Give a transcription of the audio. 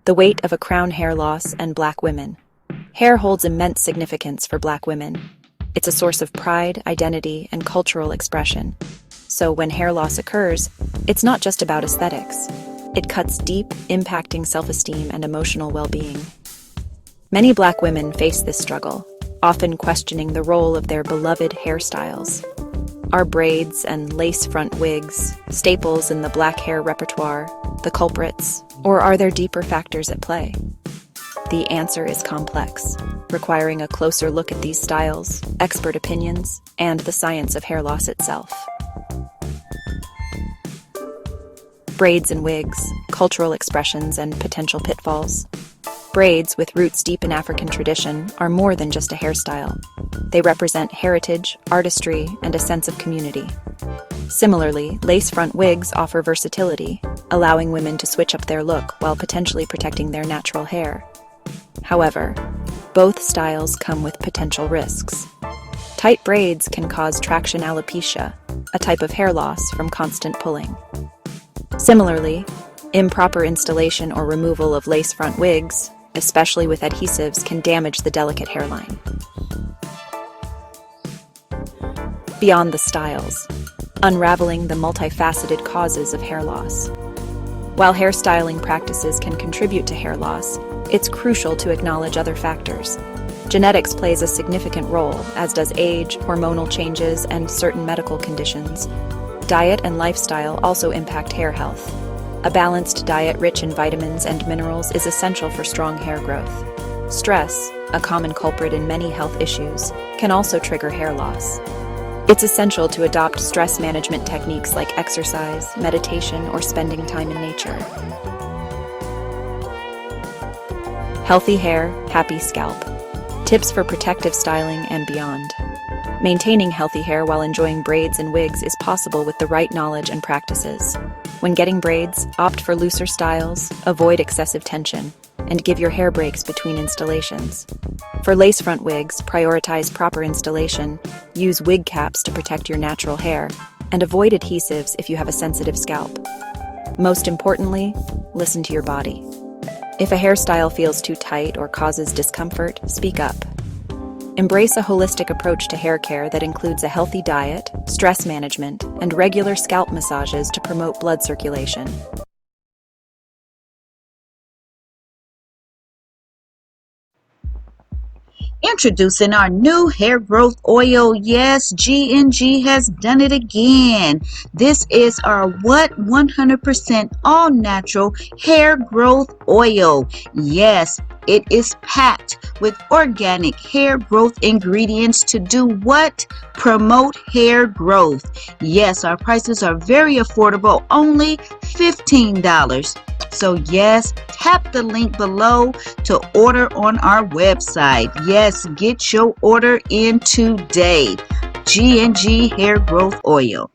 The weight of a crown hair loss and Black women. Hair holds immense significance for Black women. It's a source of pride, identity, and cultural expression. So when hair loss occurs, it's not just about aesthetics. It cuts deep, impacting self-esteem and emotional well-being. Many Black women face this struggle, often questioning the role of their beloved hairstyles. Are braids and lace-front wigs staples in the Black hair repertoire, the culprits, or are there deeper factors at play? The answer is complex, requiring a closer look at these styles, expert opinions, and the science of hair loss itself. Braids and wigs, cultural expressions and potential pitfalls. Braids, with roots deep in African tradition, are more than just a hairstyle. They represent heritage, artistry, and a sense of community. Similarly, lace-front wigs offer versatility, allowing women to switch up their look while potentially protecting their natural hair. However, both styles come with potential risks. Tight braids can cause traction alopecia, a type of hair loss from constant pulling. Similarly, improper installation or removal of lace-front wigs, especially with adhesives, can damage the delicate hairline. Beyond the styles, unraveling the multifaceted causes of hair loss. While hairstyling practices can contribute to hair loss, it's crucial to acknowledge other factors. Genetics plays a significant role, as does age, hormonal changes, and certain medical conditions. Diet and lifestyle also impact hair health. A balanced diet rich in vitamins and minerals is essential for strong hair growth. Stress, a common culprit in many health issues, can also trigger hair loss. It's essential to adopt stress management techniques like exercise, meditation, or spending time in nature. Healthy hair, happy scalp. Tips for protective styling and beyond. Maintaining healthy hair while enjoying braids and wigs is possible with the right knowledge and practices. When getting braids, opt for looser styles, avoid excessive tension, and give your hair breaks between installations. For lace-front wigs, prioritize proper installation, use wig caps to protect your natural hair, and avoid adhesives if you have a sensitive scalp. Most importantly, listen to your body. If a hairstyle feels too tight or causes discomfort, speak up. Embrace a holistic approach to hair care that includes a healthy diet, stress management, and regular scalp massages to promote blood circulation. Introducing our new hair growth oil. Yes, G&G has done it again. This is our 100% all natural hair growth oil. Yes, it is packed with organic hair growth ingredients to do what? Promote hair growth. Yes, our prices are very affordable, only $15. So yes, tap the link below to order on our website. Yes, get your order in today. G&G Hair Growth Oil.